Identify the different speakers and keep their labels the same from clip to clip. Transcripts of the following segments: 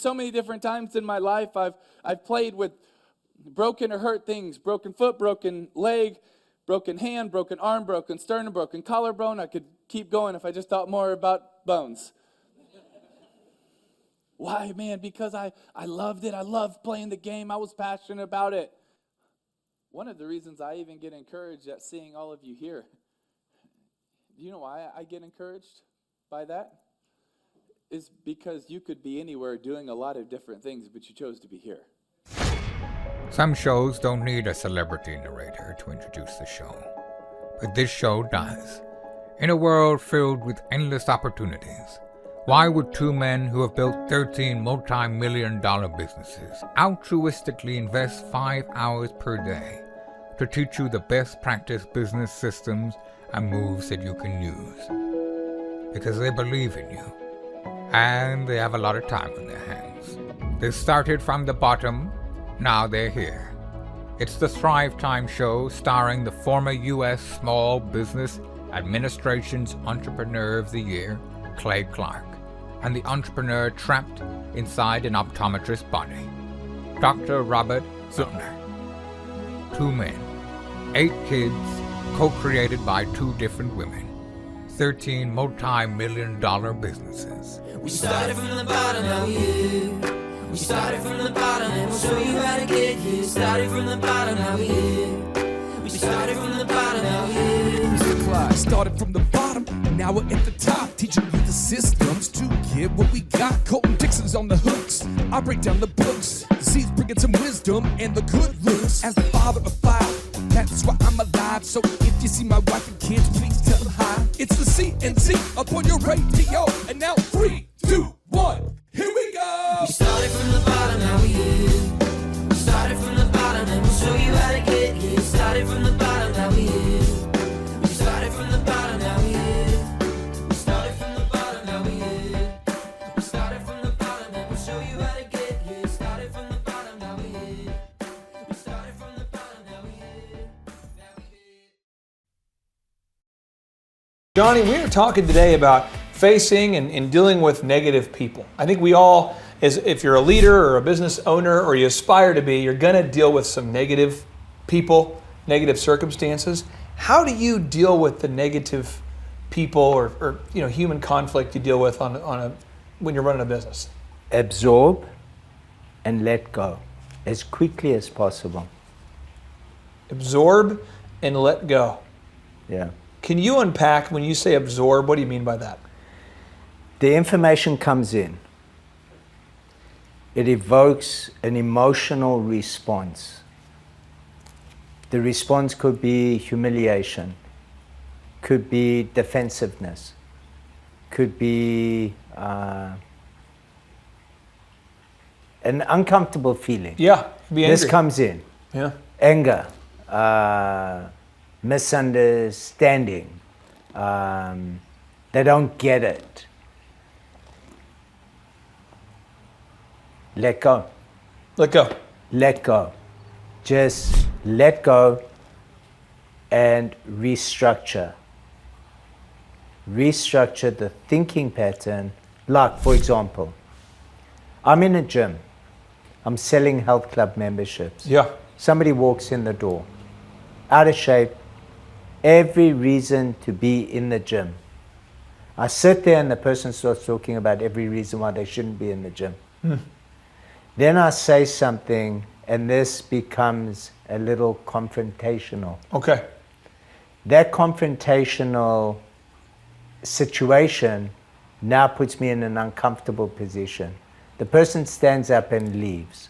Speaker 1: So many different times in my life, I've played with broken or hurt things, broken foot, broken leg, broken hand, broken arm, broken sternum, broken collarbone. I could keep going if I just thought more about bones. Why, man? Because I loved it. I loved playing the game. I was passionate about it. One of the reasons I even get encouraged at seeing all of you here. Do you know why I get encouraged by that? Is because you could be anywhere doing a lot of different things, but you chose to be here.
Speaker 2: Some shows don't need a celebrity narrator to introduce the show, but this show does. In a world filled with endless opportunities, why would two men who have built 13 multi-million-dollar businesses altruistically invest 5 hours per day to teach you the best practice business systems and moves that you can use? Because they believe in you. And they have a lot of time on their hands. They started from the bottom, now they're here. It's the Thrivetime show starring the former U.S. Small Business Administration's Entrepreneur of the Year, Clay Clark, and the entrepreneur trapped inside an optometrist's body, Dr. Robert Zuttner. 2 men, 8 kids, co-created by 2 different women. 13 multi-million-dollar businesses.
Speaker 3: We started from the bottom, now we here. We started from the bottom, and we'll show you how to get here. Started from the bottom, now we here. We started from the bottom, now we here.
Speaker 4: Mr. Clyde started from the bottom, and now we're at the top, teaching you the systems to get what we got. Colton Dixon's on the hooks. I break down the books. Z's bringing some wisdom and the good looks. As the father of 5, that's why I'm alive. So if you see my wife and kids, please tell them hi. It's the CNC up on your radio. And now 3, 2, 1, here we go.
Speaker 3: We started from the bottom, now we here. We started from the bottom, and we'll show you how to get here. Started from the bottom, now we here. We started from the bottom, now we here. We started from the bottom, now we here. We started from the bottom, and we'll show you how to get here. Started from the bottom, now we here. We started from the bottom, now we here.
Speaker 5: Johnny, we are talking today about facing and dealing with negative people. I think we all, if you're a leader or a business owner or you aspire to be, you're going to deal with some negative people, negative circumstances. How do you deal with the negative people or human conflict you deal with when you're running a business?
Speaker 6: Absorb and let go as quickly as possible.
Speaker 5: Absorb and let go.
Speaker 6: Yeah.
Speaker 5: Can you unpack when you say absorb, what do you mean by that?
Speaker 6: The information comes in. It evokes an emotional response. The response could be humiliation, could be defensiveness, could be an uncomfortable feeling.
Speaker 5: Yeah, be angry.
Speaker 6: This comes in.
Speaker 5: Yeah.
Speaker 6: Anger, misunderstanding, they don't get it. Let go.
Speaker 5: Let go.
Speaker 6: Let go. Just let go and restructure. Restructure the thinking pattern. Like, for example, I'm in a gym. I'm selling health club memberships.
Speaker 5: Yeah.
Speaker 6: Somebody walks in the door, out of shape, every reason to be in the gym. I sit there and the person starts talking about every reason why they shouldn't be in the gym. Then I say something and this becomes a little confrontational.
Speaker 5: Okay.
Speaker 6: That confrontational situation now puts me in an uncomfortable position. The person stands up and leaves.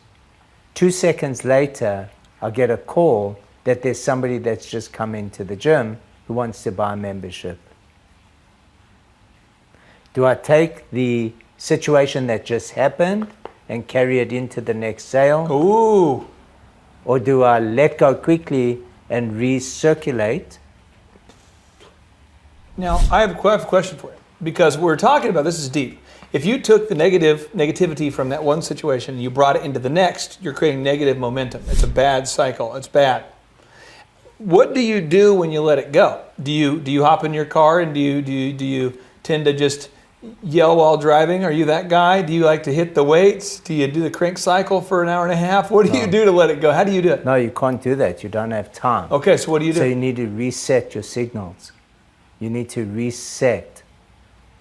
Speaker 6: 2 seconds later, I get a call that there's somebody that's just come into the gym who wants to buy a membership. Do I take the situation that just happened and carry it into the next sale?
Speaker 5: Ooh.
Speaker 6: Or do I let go quickly and recirculate?
Speaker 5: Now, I have a question for you, because we're talking about, this is deep. If you took the negativity from that one situation and you brought it into the next, you're creating negative momentum. It's a bad cycle. It's bad. What do you do when you let it go? Do you hop in your car and do you tend to just yell while driving? Are you that guy? Do you like to hit the weights? Do you do the crank cycle for an hour and a half? What do you do to let it go? How do you do it?
Speaker 6: No, you can't do that. You don't have time.
Speaker 5: Okay, so what do you do?
Speaker 6: So you need to reset your signals. You need to reset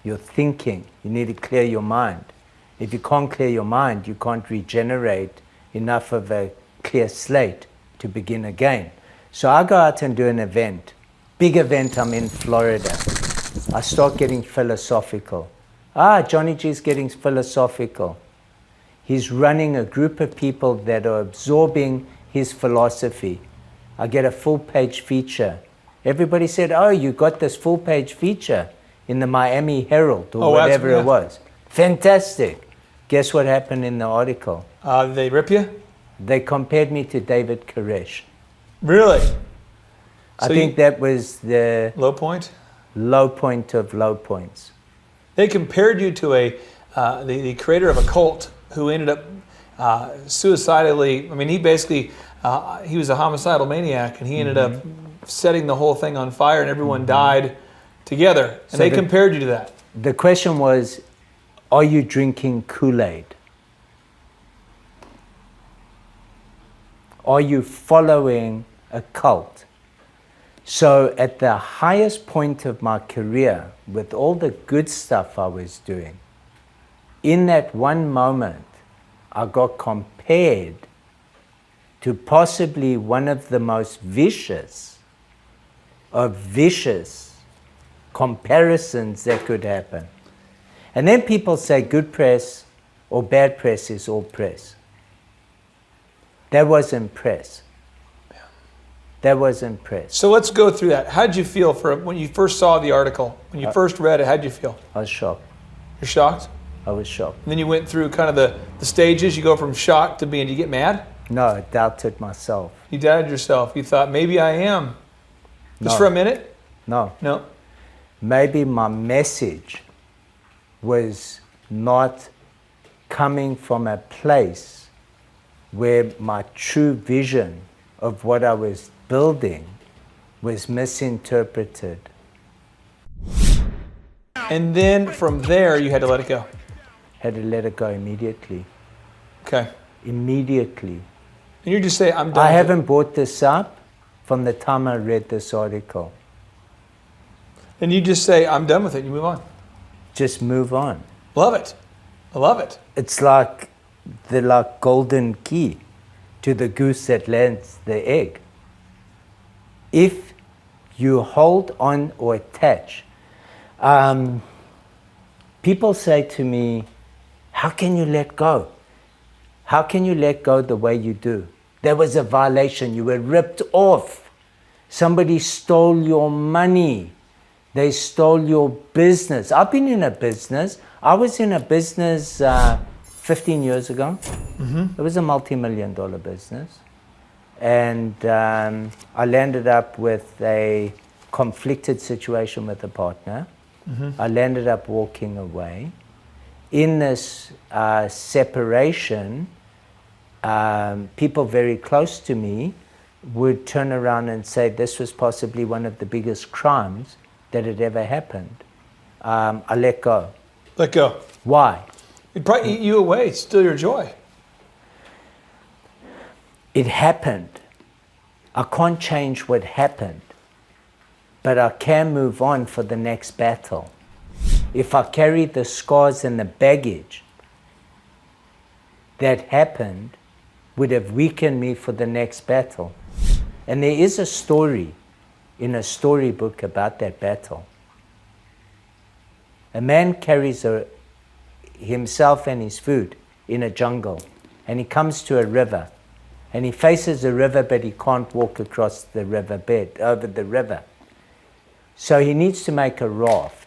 Speaker 6: your thinking. You need to clear your mind. If you can't clear your mind, you can't regenerate enough of a clear slate to begin again. So I go out and do an event. Big event, I'm in Florida. I start getting philosophical. Johnny G's getting philosophical. He's running a group of people that are absorbing his philosophy. I get a full-page feature. Everybody said, oh, you got this full-page feature in the Miami Herald or whatever it was. Fantastic. Guess what happened in the article?
Speaker 5: They rip you?
Speaker 6: They compared me to David Koresh.
Speaker 5: Really?
Speaker 6: I think that was the
Speaker 5: low point?
Speaker 6: Low point of low points.
Speaker 5: They compared you to the creator of a cult who ended up suicidally. I mean, he basically he was a homicidal maniac, and he ended up setting the whole thing on fire, and everyone died together. And they compared you to that.
Speaker 6: The question was, are you drinking Kool-Aid? Are you following a cult? So at the highest point of my career, with all the good stuff I was doing, in that one moment, I got compared to possibly one of the most vicious of vicious comparisons that could happen. And then people say good press or bad press is all press. That wasn't press. That wasn't press.
Speaker 5: So let's go through that. How did you feel when you first saw the article? When you first read it, how did you feel?
Speaker 6: I was shocked.
Speaker 5: You're shocked?
Speaker 6: I was shocked.
Speaker 5: And then you went through kind of the stages. You go from shock to being, do you get mad?
Speaker 6: No, I doubted myself.
Speaker 5: You doubted yourself. You thought, maybe I am. Just
Speaker 6: No.
Speaker 5: for a minute?
Speaker 6: No.
Speaker 5: No?
Speaker 6: Maybe my message was not coming from a place where my true vision of what I was building was misinterpreted.
Speaker 5: And then from there, you had to let it go.
Speaker 6: Had to let it go immediately.
Speaker 5: Okay.
Speaker 6: Immediately.
Speaker 5: And you just say, I'm done.
Speaker 6: I
Speaker 5: with
Speaker 6: haven't brought this up from the time I read this article.
Speaker 5: it. And you just say, I'm done with it. You move on.
Speaker 6: Just move on.
Speaker 5: Love it. I love it.
Speaker 6: It's like the golden key to the goose that lays the egg. If you hold on or attach, people say to me, how can you let go? How can you let go the way you do? There was a violation. You were ripped off. Somebody stole your money. They stole your business. I've been in a business. I was in a business 15 years ago. It was a multi-million-dollar business. And I landed up with a conflicted situation with a partner. I landed up walking away. In this separation, people very close to me would turn around and say this was possibly one of the biggest crimes that had ever happened. I let go.
Speaker 5: Let go.
Speaker 6: Why?
Speaker 5: It'd probably eat you away. It's still your joy.
Speaker 6: It happened. I can't change what happened, but I can move on for the next battle. If I carry the scars and the baggage that happened, would have weakened me for the next battle. And there is a story in a storybook about that battle. A man carries himself and his food in a jungle, and he comes to a river, and he faces the river, but he can't walk across the riverbed, over the river. So he needs to make a raft.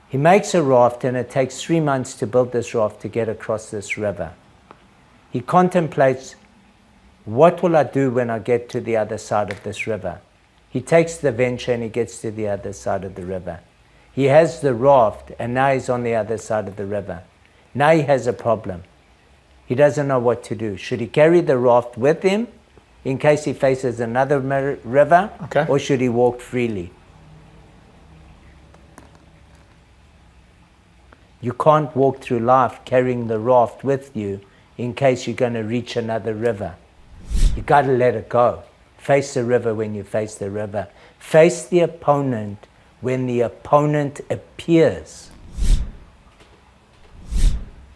Speaker 6: He makes a raft, and it takes 3 months to build this raft to get across this river. He contemplates, what will I do when I get to the other side of this river? He takes the venture and he gets to the other side of the river. He has the raft, and now he's on the other side of the river. Now he has a problem. He doesn't know what to do. Should he carry the raft with him in case he faces another river?
Speaker 5: Okay.
Speaker 6: Or should he walk freely? You can't walk through life carrying the raft with you in case you're going to reach another river. You got to let it go. Face the river when you face the river. Face the opponent when the opponent appears.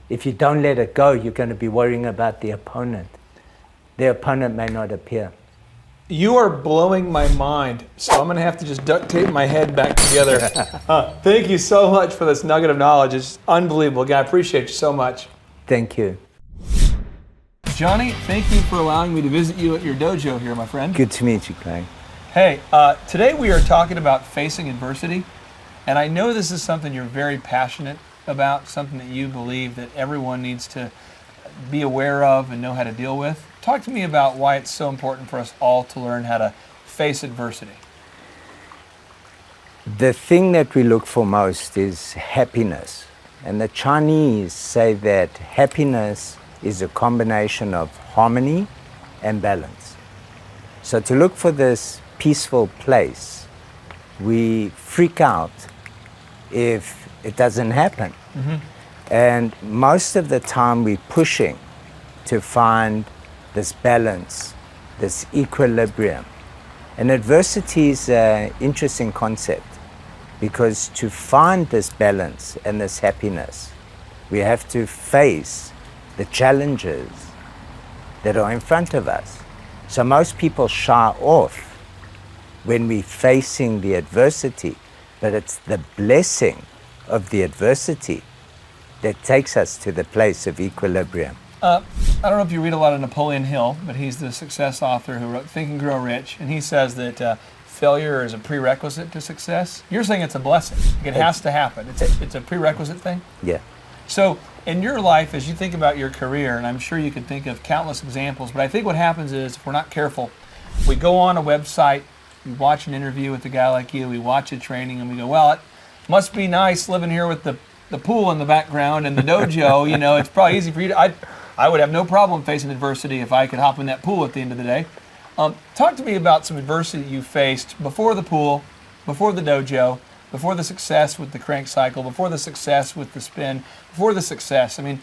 Speaker 6: If you don't let it go, you're going to be worrying about the opponent. The opponent may not appear.
Speaker 5: You are blowing my mind, so I'm going to have to just duct tape my head back together. Thank you so much for this nugget of knowledge. It's unbelievable. Guy, I appreciate you so much.
Speaker 6: Thank you.
Speaker 5: Johnny, thank you for allowing me to visit you at your dojo here, my friend.
Speaker 6: Good to meet you, Clay.
Speaker 5: Hey, today we are talking about facing adversity, and I know this is something you're very passionate about, something that you believe that everyone needs to be aware of and know how to deal with. Talk to me about why it's so important for us all to learn how to face adversity.
Speaker 6: The thing that we look for most is happiness. And the Chinese say that happiness is a combination of harmony and balance. So to look for this peaceful place, we freak out if it doesn't happen. And most of the time we're pushing to find this balance, this equilibrium. And adversity is an interesting concept because to find this balance and this happiness, we have to face the challenges that are in front of us. So most people shy off when we're facing the adversity, but it's the blessing of the adversity that takes us to the place of equilibrium.
Speaker 5: I don't know if you read a lot of Napoleon Hill, but he's the success author who wrote Think and Grow Rich, and he says that failure is a prerequisite to success. You're saying it's a blessing. It has to happen. It's a prerequisite thing?
Speaker 6: Yeah.
Speaker 5: So in your life, as you think about your career, and I'm sure you could think of countless examples, but I think what happens is if we're not careful, we go on a website, we watch an interview with a guy like you, we watch a training, and we go, well, it must be nice living here with the pool in the background and the dojo. You know, it's probably easy for you to... I would have no problem facing adversity if I could hop in that pool at the end of the day. Talk to me about some adversity you faced before the pool, before the dojo, before the success with the crank cycle, before the success with the spin, before the success. I mean,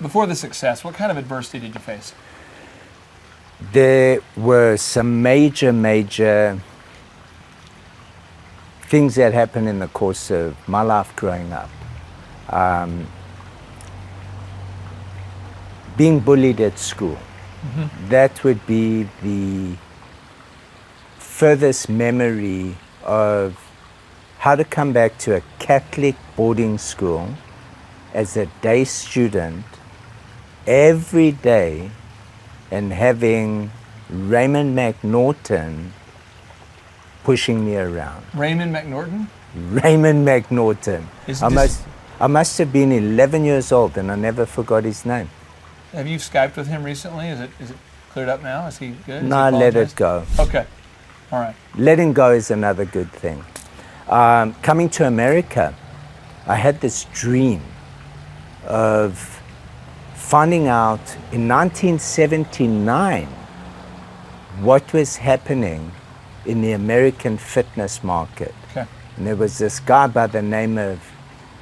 Speaker 5: before the success, what kind of adversity did you face?
Speaker 6: There were some major things that happened in the course of my life growing up. Being bullied at school, that would be the furthest memory of how to come back to a Catholic boarding school as a day student every day and having Raymond McNaughton pushing me around.
Speaker 5: Raymond McNaughton?
Speaker 6: Raymond McNaughton. I must have been 11 years old and I never forgot his name.
Speaker 5: Have you Skyped with him recently? Is it cleared up now? Is he good?
Speaker 6: No, I let it go.
Speaker 5: Okay. All right.
Speaker 6: Letting go is another good thing. Coming to America, I had this dream of finding out in 1979 what was happening in the American fitness market.
Speaker 5: Okay.
Speaker 6: And there was this guy by the name of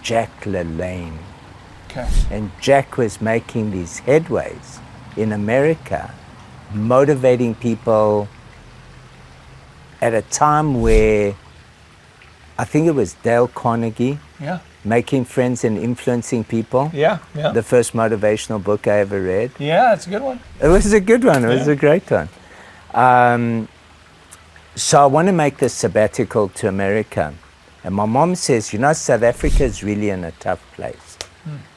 Speaker 6: Jack LaLanne.
Speaker 5: Okay.
Speaker 6: And Jack was making these headways in America, motivating people at a time where I think it was Dale Carnegie,
Speaker 5: Yeah.
Speaker 6: Making Friends and Influencing People.
Speaker 5: Yeah. Yeah.
Speaker 6: The first motivational book I ever read.
Speaker 5: Yeah, that's a good one.
Speaker 6: It was a good one. It was a great one. So I want to make this sabbatical to America. And my mom says, you know, South Africa is really in a tough place.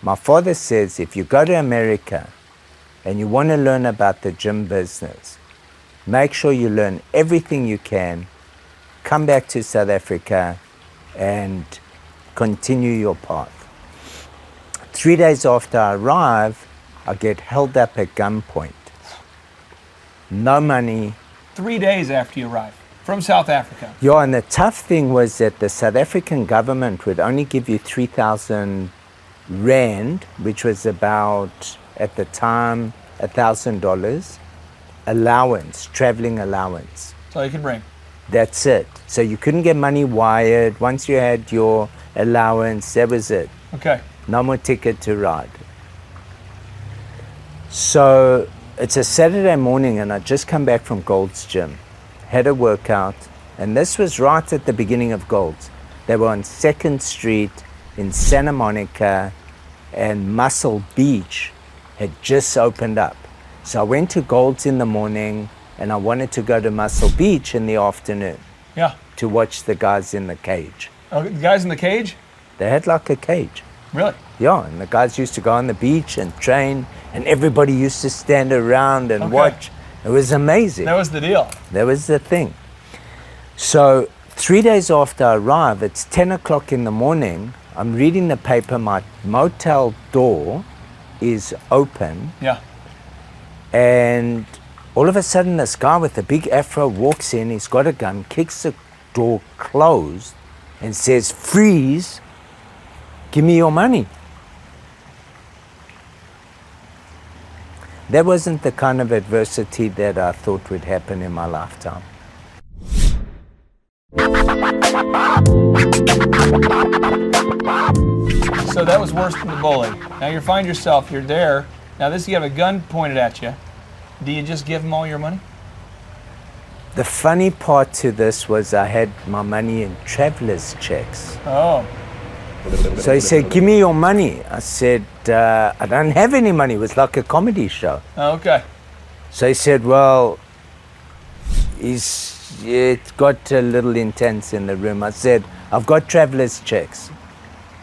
Speaker 6: My father says, if you go to America and you want to learn about the gym business, make sure you learn everything you can, come back to South Africa and continue your path. 3 days after I arrive, I get held up at gunpoint. No money.
Speaker 5: 3 days after you arrive from South Africa.
Speaker 6: Yeah, and the tough thing was that the South African government would only give you 3,000 Rand, which was about, at the time, $1,000 allowance, traveling allowance.
Speaker 5: That's all you can bring.
Speaker 6: That's it. So you couldn't get money wired. Once you had your allowance, that was it.
Speaker 5: Okay.
Speaker 6: No more ticket to ride. So it's a Saturday morning and I just come back from Gold's Gym, had a workout, and this was right at the beginning of Gold's. They were on 2nd Street in Santa Monica, and Muscle Beach had just opened up. So I went to Gold's in the morning and I wanted to go to Muscle Beach in the afternoon
Speaker 5: Yeah.
Speaker 6: to watch the guys in the cage.
Speaker 5: Oh, the guys in the cage?
Speaker 6: They had like a cage.
Speaker 5: Really?
Speaker 6: Yeah, and the guys used to go on the beach and train, and everybody used to stand around and
Speaker 5: Okay.
Speaker 6: watch. It was amazing.
Speaker 5: That was the deal.
Speaker 6: That was the thing. So 3 days after I arrive, it's 10 o'clock in the morning. I'm reading the paper. My motel door is open,
Speaker 5: Yeah.
Speaker 6: and all of a sudden this guy with a big afro walks in. He's got a gun, kicks the door closed, and says, "Freeze, give me your money." That wasn't the kind of adversity that I thought would happen in my lifetime.
Speaker 5: So that was worse than the bully. Now you find yourself, you're there. Now this, you have a gun pointed at you. Do you just give them all your money?
Speaker 6: The funny part to this was I had my money in traveler's checks.
Speaker 5: Oh,
Speaker 6: So he said, "Give me your money." I said, "I don't have any money." It was like a comedy show.
Speaker 5: okay.
Speaker 6: So he said, "Well, it got a little intense in the room." I said, "I've got traveler's checks.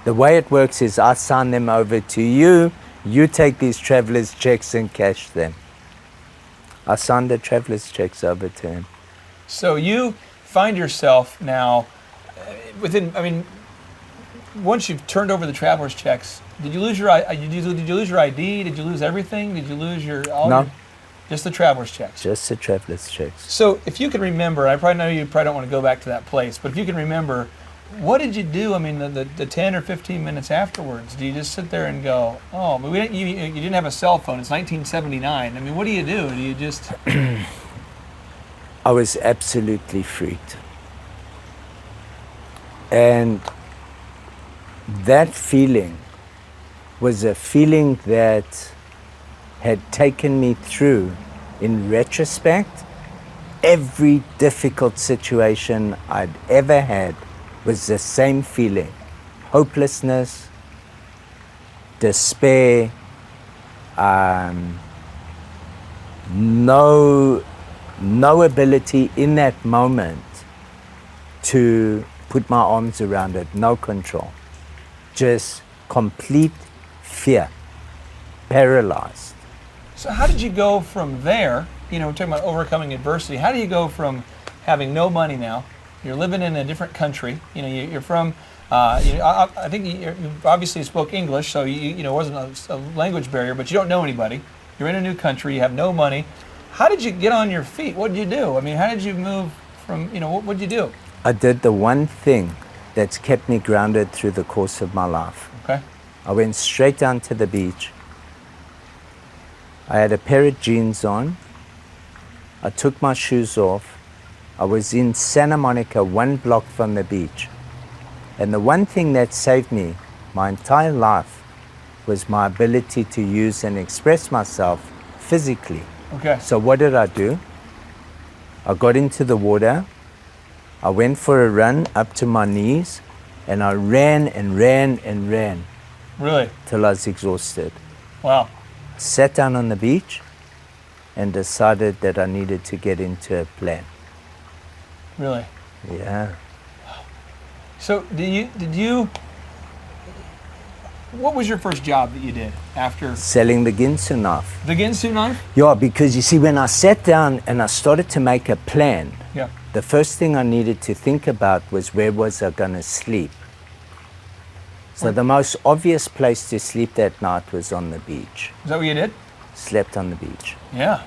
Speaker 6: The way it works is I sign them over to you. You take these traveler's checks and cash them." I signed the traveler's checks over to him.
Speaker 5: So you find yourself now within, I mean, once you've turned over the traveler's checks, did you lose your did you lose your ID? Did you lose everything? Did you lose your
Speaker 6: No.
Speaker 5: Just the traveler's checks?
Speaker 6: Just the traveler's checks.
Speaker 5: So if you can remember, I probably know you probably don't want to go back to that place, but if you can remember, what did you do? I mean, the 10 or 15 minutes afterwards, do you just sit there and go, oh, but you didn't have a cell phone. It's 1979. I mean, what do you do? Do you just...
Speaker 6: I was absolutely freaked. And that feeling was a feeling that had taken me through, in retrospect, every difficult situation I'd ever had was the same feeling. Hopelessness, despair, no ability in that moment to put my arms around it, no control. Just complete fear, paralyzed.
Speaker 5: So how did you go from there, you know, we're talking about overcoming adversity, how do you go from having no money now, you're living in a different country, you know, you're from, I think you obviously spoke English, so you know, it wasn't a language barrier, but you don't know anybody, you're in a new country, you have no money. How did you get on your feet? What did you do? I mean, how did you move from, you know, what did you do?
Speaker 6: I did the one thing that's kept me grounded through the course of my life.
Speaker 5: Okay.
Speaker 6: I went straight down to the beach. I had a pair of jeans on. I took my shoes off. I was in Santa Monica, 1 block from the beach. And the one thing that saved me my entire life was my ability to use and express myself physically.
Speaker 5: Okay.
Speaker 6: So what did I do? I got into the water. I went for a run up to my knees, and I ran and ran and ran
Speaker 5: Really?
Speaker 6: till I was exhausted.
Speaker 5: Wow.
Speaker 6: Sat down on the beach and decided that I needed to get into a plan.
Speaker 5: Really?
Speaker 6: Yeah.
Speaker 5: So what was your first job that you did after
Speaker 6: Selling the Ginsu knife.
Speaker 5: the Ginsu knife?
Speaker 6: Yeah, because you see, when I sat down and I started to make a plan,
Speaker 5: Yeah.
Speaker 6: the first thing I needed to think about was where was I going to sleep. So the most obvious place to sleep that night was on the beach.
Speaker 5: Is that what you did?
Speaker 6: Slept on the beach.
Speaker 5: Yeah.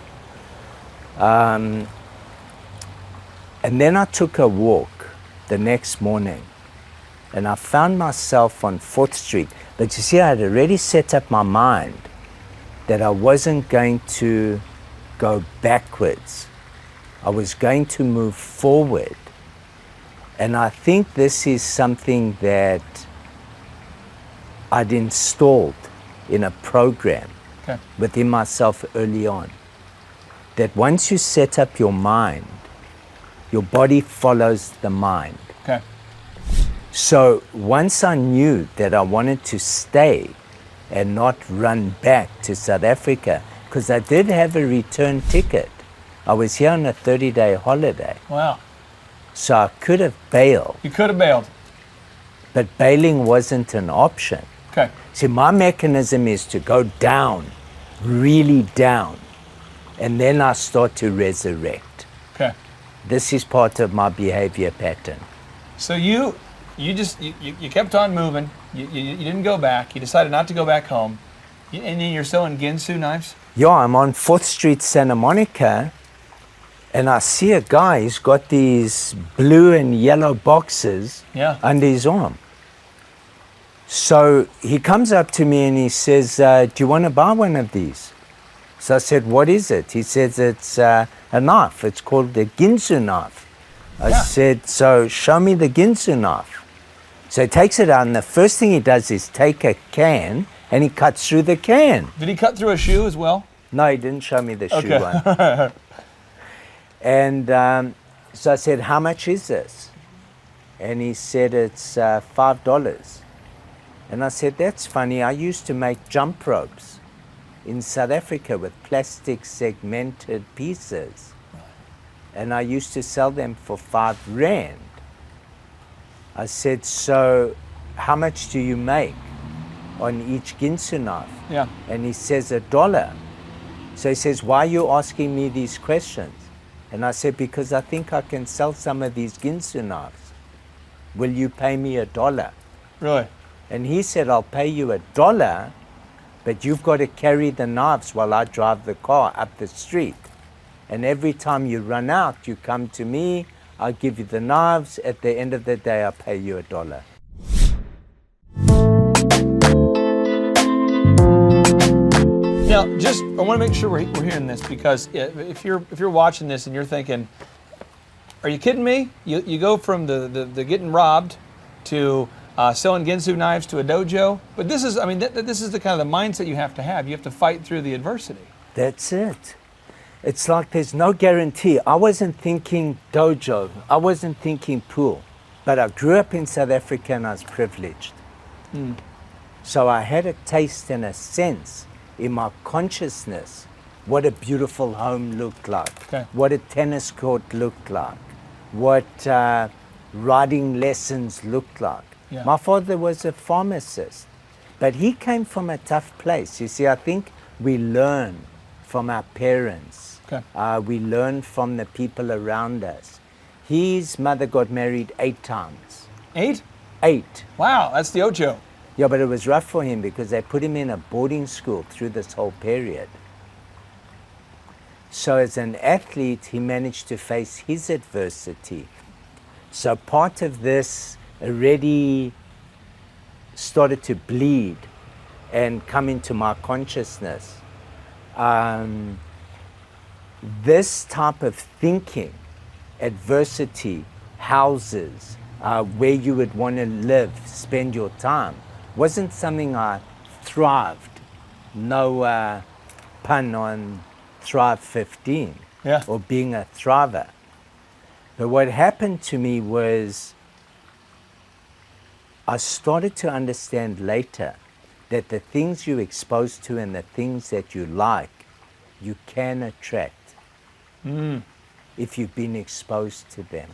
Speaker 6: And then I took a walk the next morning, and I found myself on 4th Street. But you see, I had already set up my mind that I wasn't going to go backwards. I was going to move forward. And I think this is something that I'd installed in a program
Speaker 5: Okay.
Speaker 6: within myself early on that once you set up your mind, your body follows the mind.
Speaker 5: Okay.
Speaker 6: So once I knew that I wanted to stay and not run back to South Africa, because I did have a return ticket. I was here on a 30-day holiday,
Speaker 5: Wow.
Speaker 6: so I could have bailed,
Speaker 5: You could have bailed.
Speaker 6: but bailing wasn't an option.
Speaker 5: Okay.
Speaker 6: See, my mechanism is to go down, really down, and then I start to resurrect.
Speaker 5: Okay.
Speaker 6: This is part of my behavior pattern.
Speaker 5: So you kept on moving. You didn't go back. You decided not to go back home. And then you're selling Ginsu knives?
Speaker 6: Yeah, I'm on 4th Street, Santa Monica, and I see a guy, he's got these blue and yellow boxes
Speaker 5: Yeah.
Speaker 6: under his arm. So he comes up to me and he says, do you want to buy one of these? So I said, what is it? He says, it's a knife. It's called the Ginsu knife. I said, so show me the Ginsu knife. So he takes it out, and the first thing he does is take a can and he cuts through the can.
Speaker 5: Did he cut through a shoe as well?
Speaker 6: No, he didn't show me the shoe
Speaker 5: Okay.
Speaker 6: one. And so I said, how much is this? And he said, it's $5. And I said, that's funny. I used to make jump ropes in South Africa with plastic segmented pieces. And I used to sell them for R5. I said, so how much do you make on each Ginsu knife?
Speaker 5: Yeah.
Speaker 6: And he says, $1. So he says, why are you asking me these questions? And I said, because I think I can sell some of these Ginsu knives. Will you pay me $1?
Speaker 5: Really?
Speaker 6: And he said, I'll pay you $1, but you've got to carry the knives while I drive the car up the street. And every time you run out, you come to me, I'll give you the knives. At the end of the day, I'll pay you $1.
Speaker 5: Now, I want to make sure we're hearing this, because if you're watching this and you're thinking, are you kidding me? You go from the getting robbed to selling Ginsu knives to a dojo. But this is, this is the kind of the mindset you have to have. You have to fight through the adversity.
Speaker 6: That's it. It's like there's no guarantee. I wasn't thinking dojo. I wasn't thinking pool. But I grew up in South Africa and I was privileged. So I had a taste and a sense in my consciousness what a beautiful home looked like,
Speaker 5: Okay.
Speaker 6: what a tennis court looked like, what riding lessons looked like.
Speaker 5: Yeah.
Speaker 6: My father was a pharmacist, but he came from a tough place. You see, I think we learn from our parents.
Speaker 5: Okay.
Speaker 6: We learn from the people around us. His mother got married 8 times.
Speaker 5: 8?
Speaker 6: 8.
Speaker 5: Wow, that's the Ocho.
Speaker 6: Yeah, but it was rough for him because they put him in a boarding school through this whole period. So as an athlete, he managed to face his adversity. So part of this already started to bleed and come into my consciousness. This type of thinking, adversity, houses, where you would want to live, spend your time, wasn't something I thrived. No pun on Thrive 15
Speaker 5: Yeah.
Speaker 6: or being a thriver. But what happened to me was I started to understand later that the things you're exposed to and the things that you like, you can attract if you've been exposed to them.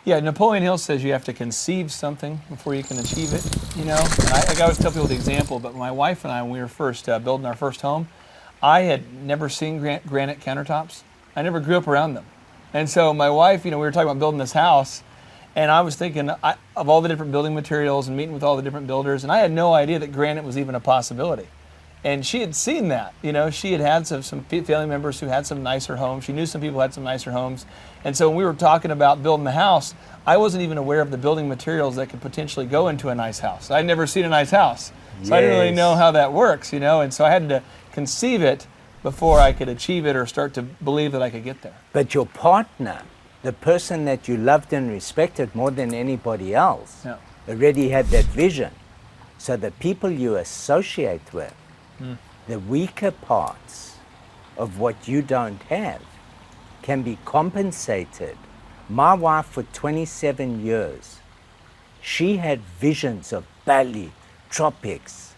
Speaker 5: Yeah, Napoleon Hill says you have to conceive something before you can achieve it, And I always tell people the example, but my wife and I, when we were first building our first home, I had never seen granite countertops. I never grew up around them. And so my wife, we were talking about building this house, and I was thinking of all the different building materials and meeting with all the different builders, and I had no idea that granite was even a possibility. And she had seen that, she had some family members who had some nicer homes. She knew some people who had some nicer homes. And so when we were talking about building the house, I wasn't even aware of the building materials that could potentially go into a nice house. I'd never seen a nice house. So I didn't really know how that works, and so I had to conceive it before I could achieve it or start to believe that I could get there.
Speaker 6: But your partner, the person that you loved and respected more than anybody else,
Speaker 5: Yeah.
Speaker 6: already had that vision. So the people you associate with, the weaker parts of what you don't have, can be compensated. My wife for 27 years, she had visions of Bali, tropics,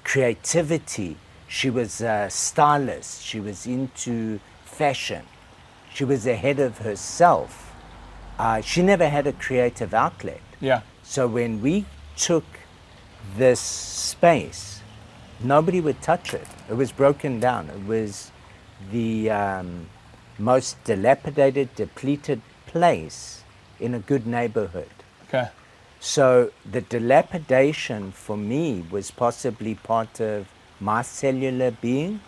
Speaker 6: creativity. She was a stylist. She was into fashion. She was ahead of herself. She never had a creative outlet.
Speaker 5: Yeah.
Speaker 6: So when we took this space, nobody would touch it. It was broken down. It was the most dilapidated, depleted place in a good neighborhood.
Speaker 5: Okay.
Speaker 6: So the dilapidation for me was possibly part of my cellular being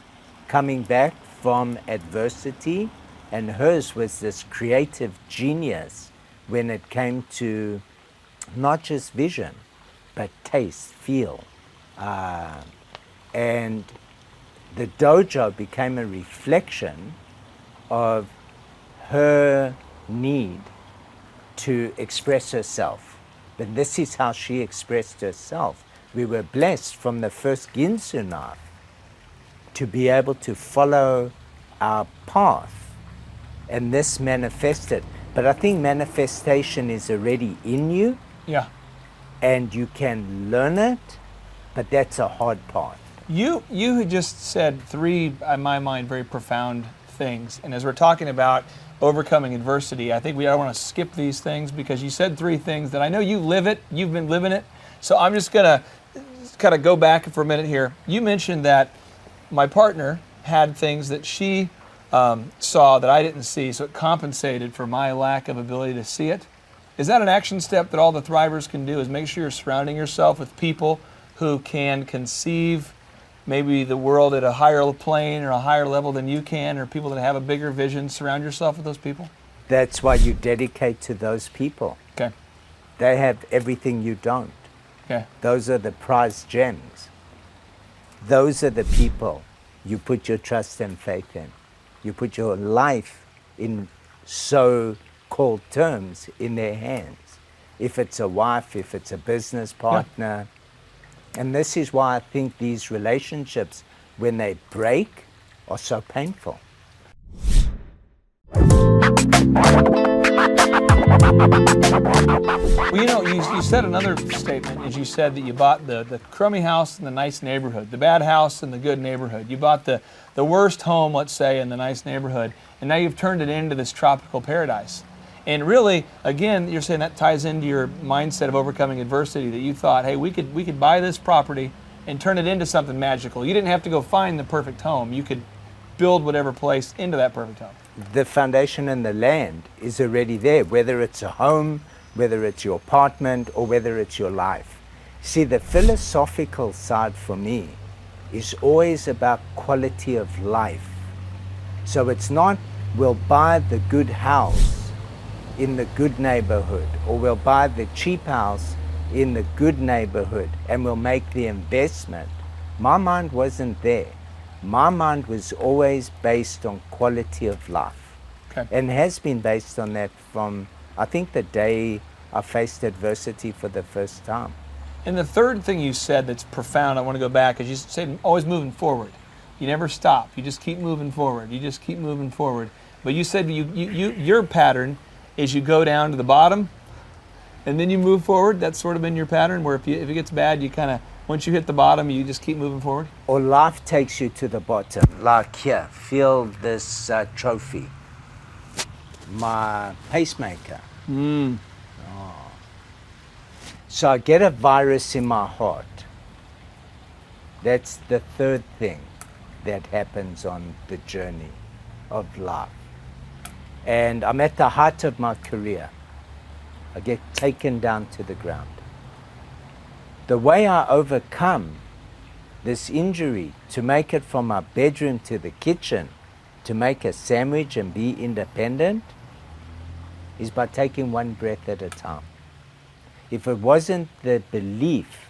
Speaker 6: coming back from adversity, and hers was this creative genius when it came to not just vision, but taste, feel. And the dojo became a reflection of her need to express herself. But this is how she expressed herself. We were blessed from the first Ginsunar to be able to follow our path, and this manifested. But I think manifestation is already in you,
Speaker 5: Yeah.
Speaker 6: and you can learn it, but that's a hard part.
Speaker 5: You had just said three, in my mind, very profound things. And as we're talking about overcoming adversity, I think I want to skip these things because you said three things that I know you live it, you've been living it. So I'm just going to kind of go back for a minute here. You mentioned that my partner had things that she saw that I didn't see, so it compensated for my lack of ability to see it. Is that an action step that all the Thrivers can do, is make sure you're surrounding yourself with people who can conceive maybe the world at a higher plane or a higher level than you can, or people that have a bigger vision? Surround yourself with those people?
Speaker 6: That's why you dedicate to those people.
Speaker 5: Okay.
Speaker 6: They have everything you don't.
Speaker 5: Okay.
Speaker 6: Those are the prized gems. Those are the people you put your trust and faith in. You put your life, in so-called terms, in their hands. If it's a wife, if it's a business partner. And this is why I think these relationships, when they break, are so painful.
Speaker 5: Well, you know, you said another statement, is you said that you bought the crummy house in the nice neighborhood, the bad house in the good neighborhood. You bought the worst home, let's say, in the nice neighborhood, and now you've turned it into this tropical paradise. And really, again, you're saying that ties into your mindset of overcoming adversity, that you thought, hey, we could buy this property and turn it into something magical. You didn't have to go find the perfect home. You could build whatever place into that perfect home.
Speaker 6: The foundation and the land is already there, whether it's a home, whether it's your apartment, or whether it's your life. See, the philosophical side for me is always about quality of life. So it's not, we'll buy the good house in the good neighborhood, or we'll buy the cheap house in the good neighborhood and we'll make the investment. My mind wasn't there. My mind was always based on quality of life.
Speaker 5: Okay.
Speaker 6: And has been based on that from, I think, the day I faced adversity for the first time.
Speaker 5: And the third thing you said that's profound, I want to go back, is you said always moving forward. You never stop. You just keep moving forward. You just keep moving forward. But you said your pattern is you go down to the bottom and then you move forward. That's sort of been your pattern, where if it gets bad, you kind of, once you hit the bottom, you just keep moving forward?
Speaker 6: Or life takes you to the bottom. Like here, feel this trophy. My pacemaker. So I get a virus in my heart. That's the third thing that happens on the journey of life. And I'm at the height of my career. I get taken down to the ground. The way I overcome this injury to make it from my bedroom to the kitchen, to make a sandwich and be independent, is by taking one breath at a time. If it wasn't the belief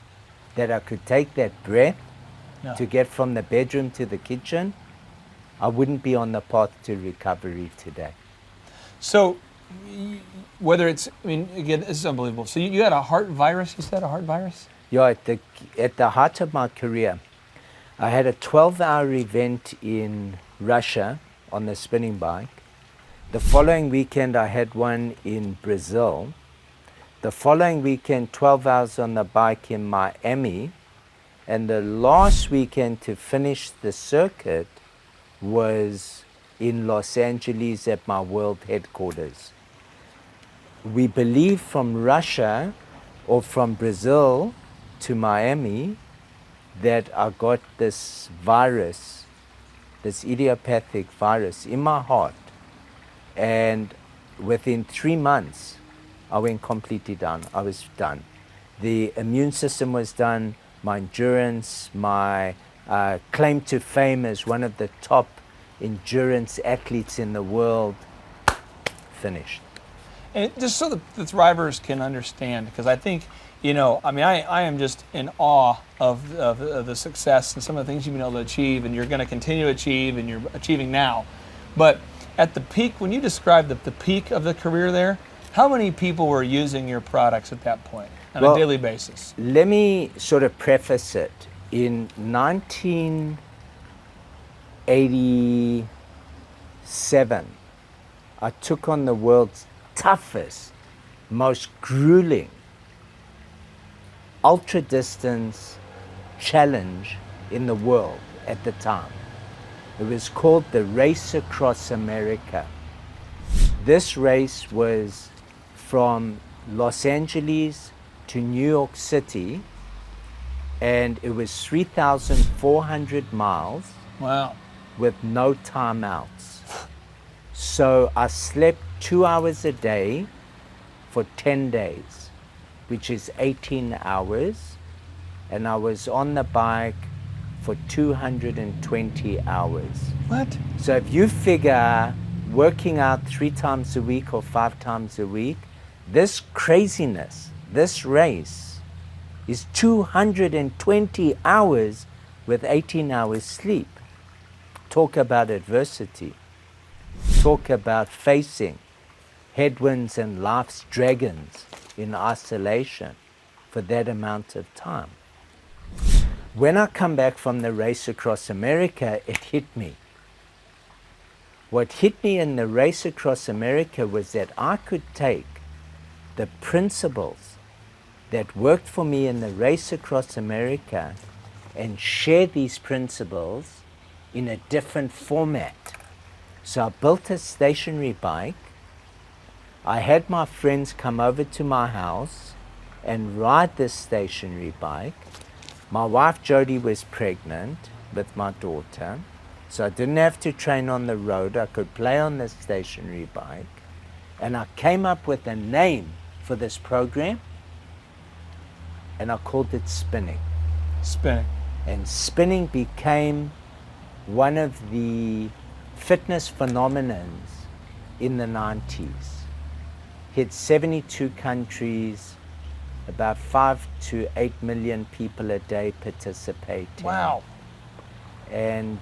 Speaker 6: that I could take that breath to get from the bedroom to the kitchen, I wouldn't be on the path to recovery today.
Speaker 5: So, whether it's, I mean, again, this is unbelievable. So you had a heart virus, you said, a heart virus?
Speaker 6: Yeah, at the height of my career, I had a 12-hour event in Russia on the spinning bike. The following weekend, I had one in Brazil. The following weekend, 12 hours on the bike in Miami. And the last weekend to finish the circuit was in Los Angeles at my world headquarters. We believe from Russia or from Brazil to Miami that I got this virus, this idiopathic virus in my heart. And within 3 months, I went completely down. I was done. The immune system was done, my endurance, my claim to fame as one of the top endurance athletes in the world, finished.
Speaker 5: And just so the Thrivers can understand, because I think, I am just in awe of the success and some of the things you've been able to achieve, and you're going to continue to achieve, and you're achieving now. But at the peak, when you described the peak of the career there, how many people were using your products at that point on a daily basis?
Speaker 6: Let me sort of preface it. In 1987, I took on the world's toughest, most grueling ultra distance challenge in the world at the time. It was called the Race Across America. This race was from Los Angeles to New York City, and it was 3,400 miles.
Speaker 5: Wow.
Speaker 6: With no timeouts. So I slept 2 hours a day for 10 days, which is 18 hours, and I was on the bike for 220 hours.
Speaker 5: What?
Speaker 6: So if you figure working out 3 times a week or 5 times a week, this craziness, this race is 220 hours with 18 hours sleep. Talk about adversity. Talk about facing headwinds and life's dragons in isolation for that amount of time. When I come back from the Race Across America, it hit me. What hit me in the Race Across America was that I could take the principles that worked for me in the Race Across America and share these principles in a different format. So I built a stationary bike. I had my friends come over to my house and ride this stationary bike. My wife Jody was pregnant with my daughter, so I didn't have to train on the road. I could play on the stationary bike. And I came up with a name for this program, and I called it Spinning.
Speaker 5: Spinning.
Speaker 6: And spinning became one of the fitness phenomenons in the 90s. Hit 72 countries, about 5 to 8 million people a day participating.
Speaker 5: Wow.
Speaker 6: And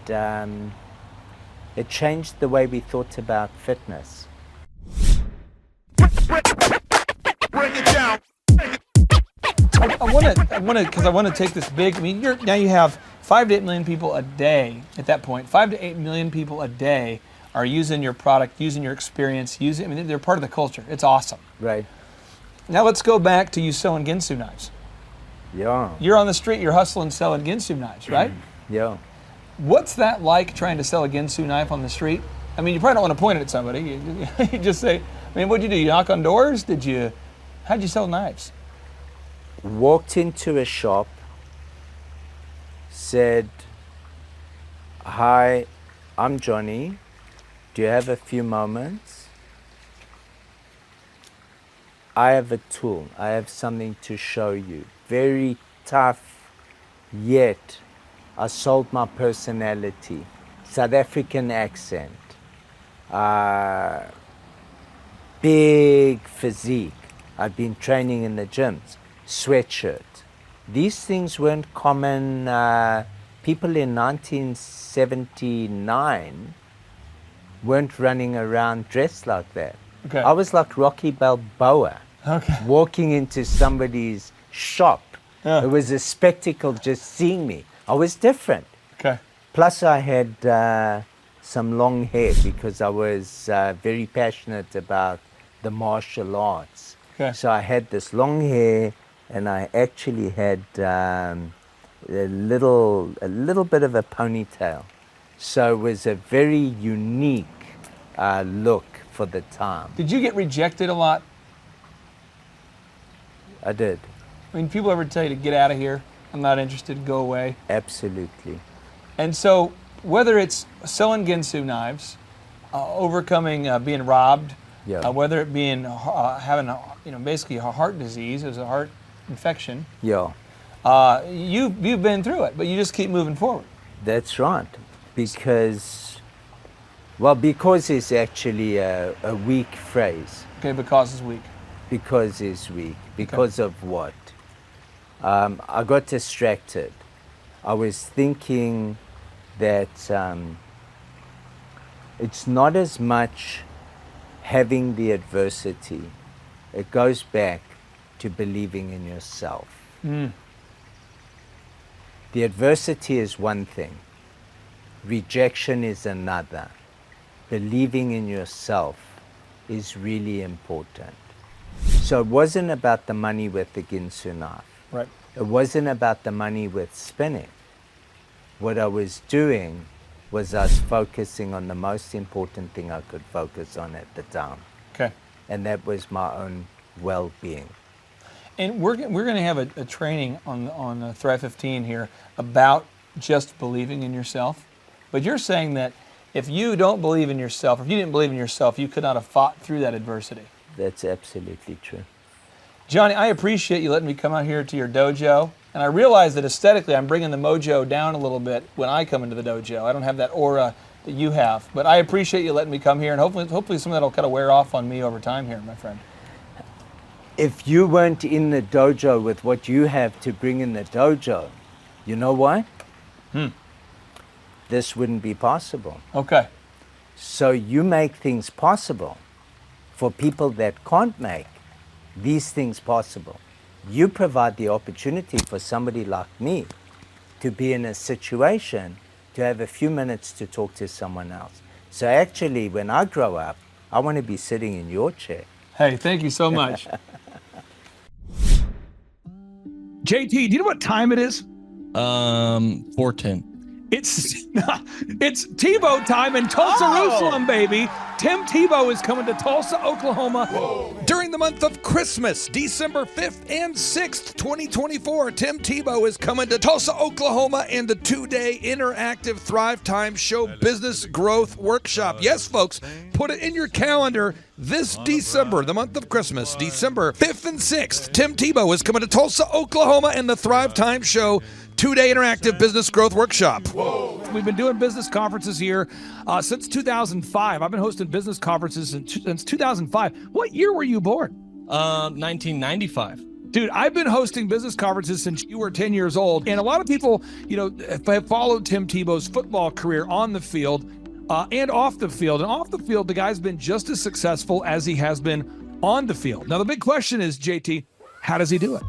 Speaker 6: it changed the way we thought about fitness.
Speaker 7: Bring it down.
Speaker 5: I want to take this big. I mean, now you have 5 to 8 million people a day at that point. 5 to 8 million people a day are using your product, using your experience, they're part of the culture. It's awesome.
Speaker 6: Right.
Speaker 5: Now let's go back to you selling Ginsu knives.
Speaker 6: Yeah.
Speaker 5: You're on the street, you're hustling, selling Ginsu knives, right?
Speaker 6: Yeah.
Speaker 5: What's that like, trying to sell a Ginsu knife on the street? I mean, you probably don't want to point it at somebody. You just say, what'd you do? You knock on doors? How'd you sell knives?
Speaker 6: Walked into a shop, said, "Hi, I'm Johnny. Do you have a few moments? I have a tool. I have something to show you." Very tough, yet I sold my personality. South African accent. Big physique. I'd been training in the gyms. Sweatshirt. These things weren't common. People in 1979 weren't running around dressed like that.
Speaker 5: Okay.
Speaker 6: I was like Rocky Balboa,
Speaker 5: Okay.
Speaker 6: walking into somebody's shop It was a spectacle just seeing me. I was different.
Speaker 5: Okay.
Speaker 6: Plus, I had some long hair because I was very passionate about the martial arts.
Speaker 5: Okay.
Speaker 6: So I had this long hair, and I actually had a little bit of a ponytail. So it was a very unique look for the time.
Speaker 5: Did you get rejected a lot?
Speaker 6: I did.
Speaker 5: I mean, people ever tell you to get out of here? I'm not interested, go away.
Speaker 6: Absolutely.
Speaker 5: And so, whether it's selling Ginsu knives, overcoming being robbed,
Speaker 6: Yeah.
Speaker 5: whether it being having basically a heart disease, as a heart infection,
Speaker 6: Yeah,
Speaker 5: you've been through it, but you just keep moving forward.
Speaker 6: that's right. Because is actually a weak phrase.
Speaker 5: Okay, because it's weak.
Speaker 6: Because is weak. Because of what? I got distracted. I was thinking that it's not as much having the adversity. It goes back to believing in yourself. The adversity is one thing. Rejection is another. Believing in yourself is really important. So it wasn't about the money with the Ginsu knife.
Speaker 5: Right.
Speaker 6: It wasn't about the money with spinning. What I was doing was I was focusing on the most important thing I could focus on at the time.
Speaker 5: Okay.
Speaker 6: And that was my own well-being.
Speaker 5: And we're going to have a training on Thrive 15 here about just believing in yourself. But you're saying that if you don't believe in yourself, if you didn't believe in yourself, you could not have fought through that adversity.
Speaker 6: That's absolutely true.
Speaker 5: Johnny, I appreciate you letting me come out here to your dojo. And I realize that aesthetically I'm bringing the mojo down a little bit when I come into the dojo. I don't have that aura that you have. But I appreciate you letting me come here, and hopefully some of that will kind of wear off on me over time here, my friend.
Speaker 6: If you weren't in the dojo with what you have to bring in the dojo, you know what? This wouldn't be possible.
Speaker 5: Okay.
Speaker 6: So you make things possible for people that can't make these things possible. You provide the opportunity for somebody like me to be in a situation to have a few minutes to talk to someone else. So actually, when I grow up, I want to be sitting in your chair.
Speaker 5: Hey, thank you so much.
Speaker 4: JT, do you know what time it is?
Speaker 8: 4:10.
Speaker 4: It's Tebow time in Tulsa, Jerusalem, baby. Tim Tebow is coming to Tulsa, Oklahoma. During the month of Christmas, December 5th and 6th, 2024, Tim Tebow is coming to Tulsa, Oklahoma in the 2-day interactive Thrivetime Show Business Growth Workshop. Yes, folks, put it in your calendar. This December, the month of Christmas, December 5th and 6th, Tim Tebow is coming to Tulsa, Oklahoma in the Thrivetime Show 2-day interactive business growth workshop. We've been doing business conferences here since 2005. I've been hosting business conferences since 2005. What year were you born?
Speaker 8: 1995.
Speaker 4: Dude, I've been hosting business conferences since you were 10 years old. And a lot of people, have followed Tim Tebow's football career on the field and off the field. And off the field, the guy's been just as successful as he has been on the field. Now, the big question is, JT, how does he do it?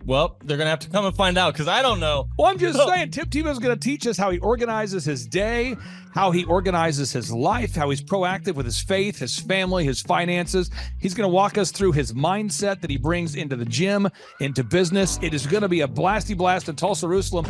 Speaker 8: Well, they're going to have to come and find out because I don't know.
Speaker 4: Well, I'm just saying, Tim Tebow's going to teach us how he organizes his day, how he organizes his life, how he's proactive with his faith, his family, his finances. He's going to walk us through his mindset that he brings into the gym, into business. It is going to be a blasty blast in Tulsa, Jerusalem.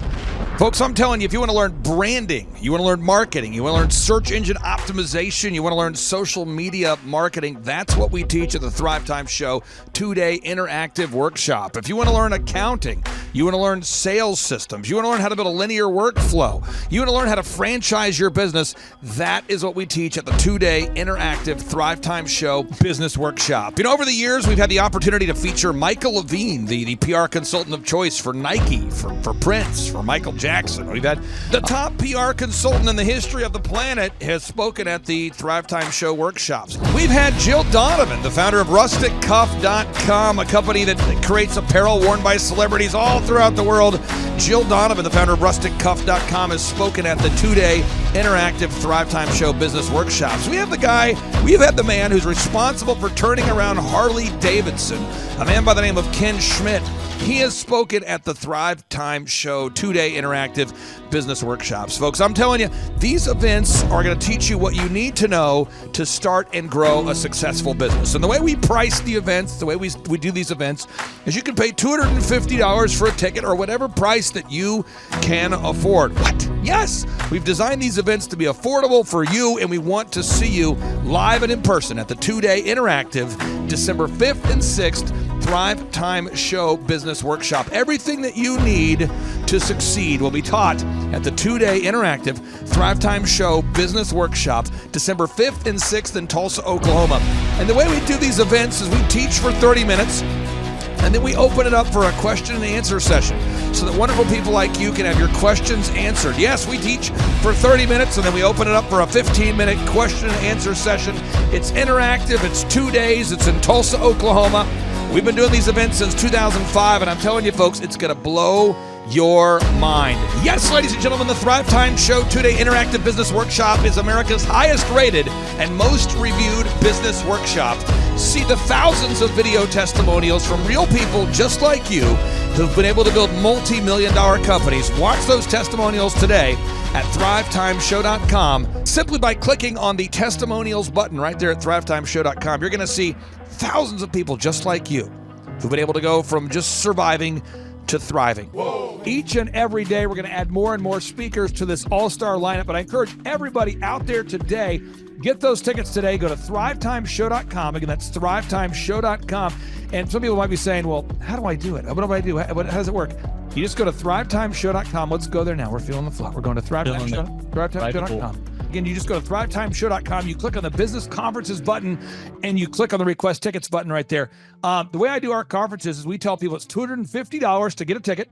Speaker 4: Folks, I'm telling you, if you want to learn branding, you want to learn marketing, you want to learn search engine optimization, you want to learn social media marketing, that's what we teach at the Thrivetime Show 2-day interactive workshop. If you want to learn accounting, you want to learn sales systems, you want to learn how to build a linear workflow, you want to learn how to franchise your business, that is what we teach at the 2-day interactive Thrivetime Show business workshop. Over the years, we've had the opportunity to feature Michael Levine, the PR consultant of choice for Nike, for Prince, for Michael Jackson. We've had the top PR consultant in the history of the planet has spoken at the Thrivetime Show workshops. We've had Jill Donovan, the founder of RusticCuff.com, a company that creates apparel worn by celebrities all throughout the world. Jill Donovan, the founder of RusticCuff.com, has spoken at the two-day interactive Thrivetime Show business workshops. We have the man who's responsible for turning around Harley Davidson, a man by the name of Ken Schmidt. He has spoken at the Thrivetime Show two-day interactive business workshops. Folks, I'm telling you, these events are going to teach you what you need to know to start and grow a successful business. And the way we price the events, the way we do these events, is you can pay $250 for a ticket or whatever price that you can afford. What? Yes, we've designed these events to be affordable for you, and we want to see you live and in person at the two-day interactive December 5th and 6th Thrivetime Show Business Workshop. Everything that you need to succeed will be taught at the two-day interactive Thrivetime Show Business Workshop, December 5th and 6th in Tulsa, Oklahoma. And the way we do these events is we teach for 30 minutes, and then we open it up for a question and answer session so that wonderful people like you can have your questions answered. Yes, we teach for 30 minutes, and then we open it up for a 15-minute question and answer session. It's interactive. It's 2 days. It's in Tulsa, Oklahoma. We've been doing these events since 2005, and I'm telling you, folks, it's going to blow your mind. Yes, ladies and gentlemen, the Thrivetime Show two-day interactive business workshop is America's highest rated and most reviewed business workshop. See the thousands of video testimonials from real people just like you who've been able to build multi-million-dollar companies. Watch those testimonials today at thrivetimeshow.com. Simply by clicking on the testimonials button right there at thrivetimeshow.com, you're going to see thousands of people just like you who've been able to go from just surviving to thriving. Whoa. Each and every day, we're going to add more and more speakers to this all-star lineup, but I encourage everybody out there today, get those tickets today. Go to thrivetimeshow.com. Again, that's thrivetimeshow.com. And some people might be saying, well, how do I do it? What do I do? How does it work? You just go to thrivetimeshow.com. Let's go there now. We're feeling the flow. We're going to thrivetimeshow.com. Again, you just go to thrivetimeshow.com. You click on the business conferences button, and you click on the request tickets button right there. The way I do our conferences is we tell people it's $250 to get a ticket.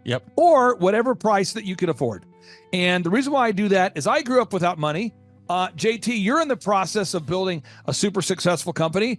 Speaker 8: Yep.
Speaker 4: Or whatever price that you can afford. And the reason why I do that is I grew up without money. JT, you're in the process of building a super successful company.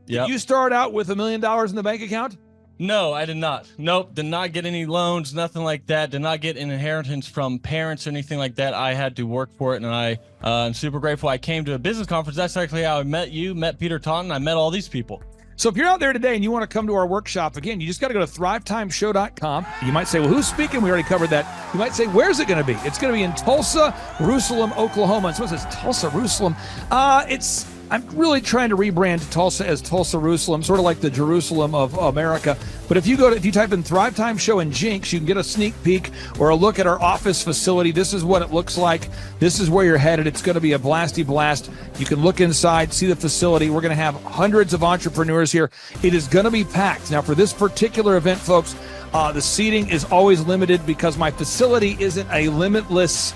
Speaker 4: Did you start out with $1 million in the bank account?
Speaker 8: No, I did not. Nope, did not get any loans, nothing like that. Did not get an inheritance from parents or anything like that. I had to work for it, and I'm super grateful. I came to a business conference. That's actually how I met you, met Peter Taunton. I met all these people.
Speaker 4: So if you're out there today and you want to come to our workshop, again, you just got to go to thrivetimeshow.com. You might say, well, who's speaking? We already covered that. You might say, where's it going to be? It's going to be in Tulsa, Jerusalem, Oklahoma. And someone says, Tulsa, Jerusalem. I'm really trying to rebrand Tulsa as Tulsa, Jerusalem, sort of like the Jerusalem of America. But if you type in Thrivetime Show and Jinx, you can get a sneak peek or a look at our office facility. This is what it looks like. This is where you're headed. It's going to be a blasty blast. You can look inside, see the facility. We're going to have hundreds of entrepreneurs here. It is going to be packed. Now, for this particular event, folks, the seating is always limited because my facility isn't a limitless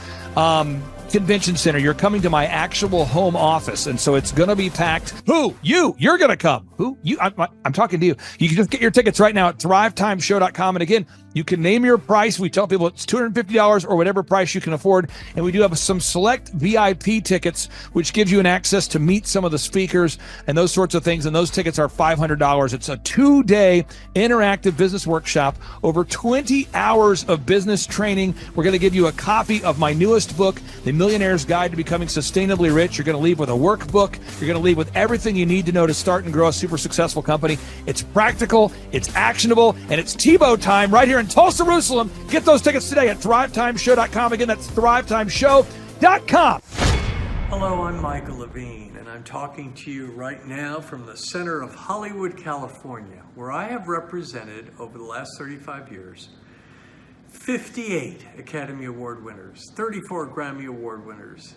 Speaker 4: convention center. You're coming to my actual home office, and so it's going to be packed. Who? You're going to come. Who? You? I'm talking to you. You can just get your tickets right now at thrivetimeshow.com. And again, you can name your price. We tell people it's $250 or whatever price you can afford. And we do have some select VIP tickets, which gives you an access to meet some of the speakers and those sorts of things. And those tickets are $500. It's a 2-day interactive business workshop, over 20 hours of business training. We're going to give you a copy of my newest book, The Millionaire's Guide to Becoming Sustainably Rich. You're going to leave with a workbook. You're going to leave with everything you need to know to start and grow a super successful company. It's practical, it's actionable, and it's Tebow time right here in Tulsa, Jerusalem. Get those tickets today at thrivetimeshow.com. Again, that's thrivetimeshow.com.
Speaker 9: Hello, I'm Michael Levine, and I'm talking to you right now from the center of Hollywood, California, where I have represented over the last 35 years 58 Academy Award winners, 34 Grammy Award winners,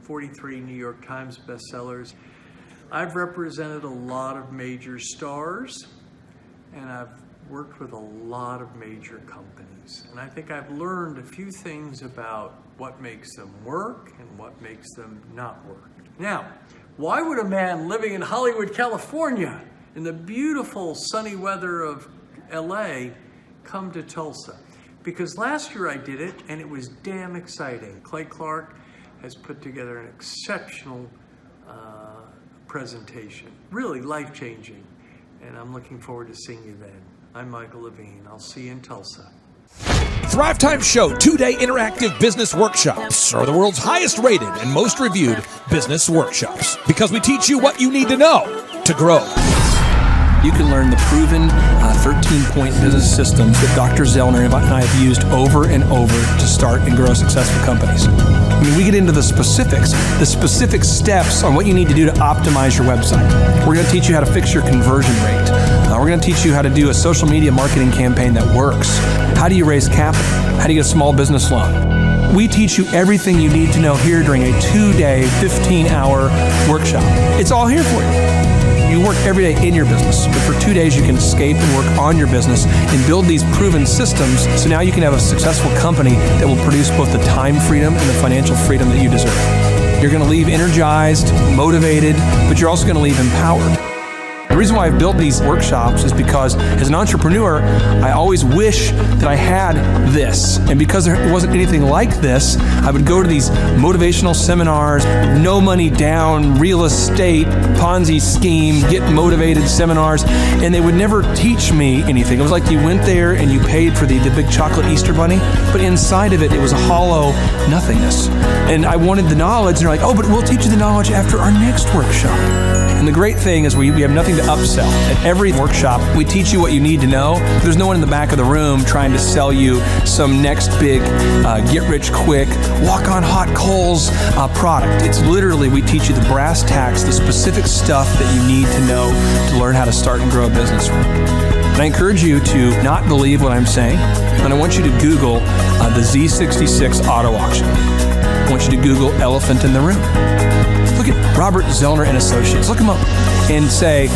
Speaker 9: 43 New York Times bestsellers. I've represented a lot of major stars, and I've worked with a lot of major companies. And I think I've learned a few things about what makes them work and what makes them not work. Now, why would a man living in Hollywood, California, in the beautiful sunny weather of LA, come to Tulsa? Because last year I did it, and it was damn exciting. Clay Clark has put together an exceptional presentation, really life-changing, and I'm looking forward to seeing you then. I'm Michael Levine. I'll see you in Tulsa.
Speaker 4: Thrivetime Show 2-day interactive business workshops are the world's highest rated and most reviewed business workshops because we teach you what you need to know to grow.
Speaker 10: You can learn the proven 13-point business systems that Dr. Zellner and I have used over and over to start and grow successful companies. I mean, we get into the specific steps on what you need to do to optimize your website. We're going to teach you how to fix your conversion rate. We're going to teach you how to do a social media marketing campaign that works. How do you raise capital? How do you get a small business loan? We teach you everything you need to know here during a 2-day, 15-hour workshop. It's all here for you. You work every day in your business, but for 2 days you can escape and work on your business and build these proven systems so now you can have a successful company that will produce both the time freedom and the financial freedom that you deserve. You're going to leave energized, motivated, but you're also going to leave empowered. The reason why I've built these workshops is because as an entrepreneur, I always wish that I had this. And because there wasn't anything like this, I would go to these motivational seminars, no money down, real estate, Ponzi scheme, get motivated seminars, and they would never teach me anything. It was like you went there and you paid for the big chocolate Easter bunny, but inside of it, it was a hollow nothingness. And I wanted the knowledge, and they're like, oh, but we'll teach you the knowledge after our next workshop. And the great thing is we have nothing to upsell. At every workshop, we teach you what you need to know. There's no one in the back of the room trying to sell you some next big get-rich-quick, walk-on-hot-coals product. It's literally, we teach you the brass tacks, the specific stuff that you need to know to learn how to start and grow a business. And I encourage you to not believe what I'm saying, and I want you to Google the Z66 auto auction. I want you to Google elephant in the room. Look at Robert Zellner and Associates. Look them up and say,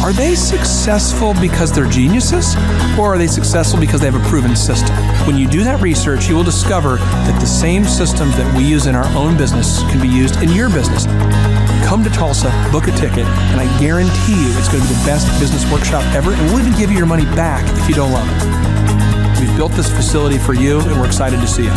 Speaker 10: are they successful because they're geniuses, or are they successful because they have a proven system? When you do that research, you will discover that the same systems that we use in our own business can be used in your business. Come to Tulsa, book a ticket, and I guarantee you it's going to be the best business workshop ever, and we'll even give you your money back if you don't love it. We've built this facility for you, and we're excited to see you.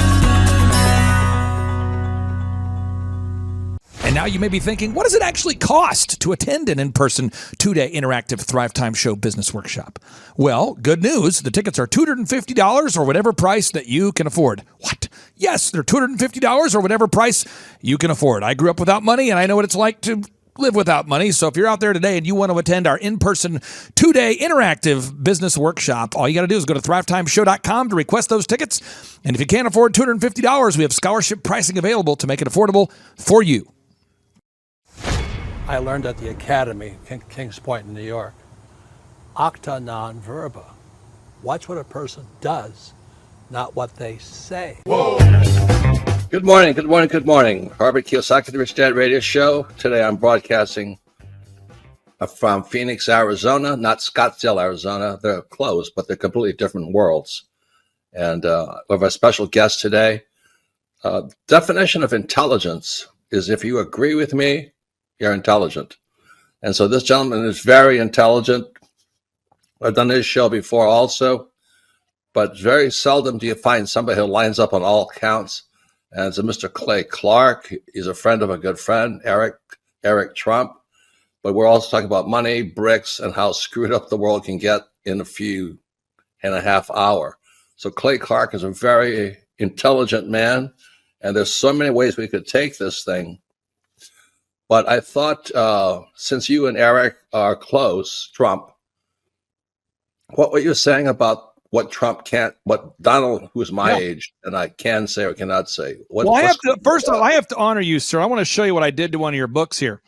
Speaker 4: And now you may be thinking, what does it actually cost to attend an in-person 2-day interactive Thrivetime Show business workshop? Well, good news. The tickets are $250 or whatever price that you can afford. What? Yes, they're $250 or whatever price you can afford. I grew up without money, and I know what it's like to live without money. So if you're out there today and you want to attend our in-person 2-day interactive business workshop, all you got to do is go to thrivetimeshow.com to request those tickets. And if you can't afford $250, we have scholarship pricing available to make it affordable for you.
Speaker 11: I learned at the Academy, Kings Point in New York. Acta non verba. Watch what a person does, not what they say.
Speaker 12: Whoa. Good morning, good morning, good morning. Robert Kiyosaki, the Rich Dad Radio Show. Today I'm broadcasting from Phoenix, Arizona, not Scottsdale, Arizona. They're close, but they're completely different worlds. And we have a special guest today. Definition of intelligence is if you agree with me, you're intelligent. And so this gentleman is very intelligent. I've done this show before also, but very seldom do you find somebody who lines up on all counts. And it's a Mr. Clay Clark. He's a friend of a good friend, Eric Trump. But we're also talking about money, bricks, and how screwed up the world can get in a few and a half hour. So Clay Clark is a very intelligent man, and there's so many ways we could take this thing. But I thought, since you and Eric are close, Trump, what were you saying about what Trump can't, what Donald, who's my age, and I can say or cannot say?
Speaker 4: First of all, I have to honor you, sir. I want to show you what I did to one of your books here.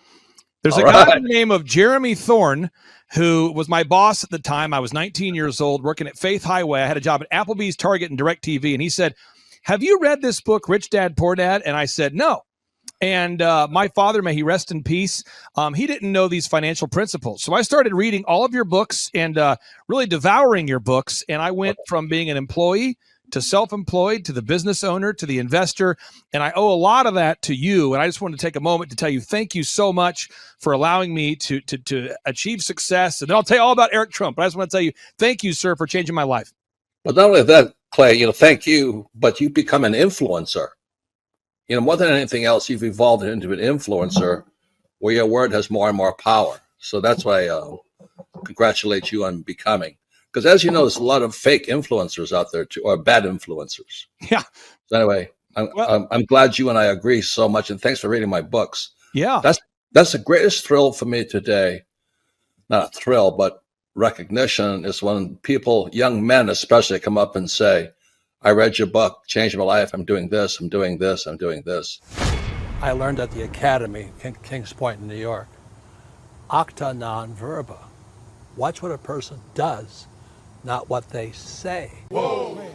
Speaker 4: There's a guy by the name of Jeremy Thorne, who was my boss at the time. I was 19 years old, working at Faith Highway. I had a job at Applebee's, Target, and DirecTV. And he said, have you read this book, Rich Dad, Poor Dad? And I said, no. And my father, may he rest in peace, he didn't know these financial principles. So I started reading all of your books and really devouring your books. And I went from being an employee to self-employed, to the business owner, to the investor. And I owe a lot of that to you. And I just wanted to take a moment to tell you, thank you so much for allowing me to achieve success. And then I'll tell you all about Eric Trump. But I just want to tell you, thank you, sir, for changing my life.
Speaker 12: But not only that, Clay, thank you, but you become an influencer. More than anything else, you've evolved into an influencer where your word has more and more power. So that's why I congratulate you on becoming. Because as you know, there's a lot of fake influencers out there too, or bad influencers.
Speaker 11: Yeah.
Speaker 12: So anyway, I'm glad you and I agree so much, and thanks for reading my books.
Speaker 11: Yeah.
Speaker 12: That's the greatest thrill for me today. Not a thrill, but recognition is when people, young men especially, come up and say, I read your book, changed my life, I'm doing this, I'm doing this, I'm doing this.
Speaker 11: I learned at the academy, Kings Point in New York, acta non verba. Watch what a person does, not what they say.
Speaker 7: Whoa.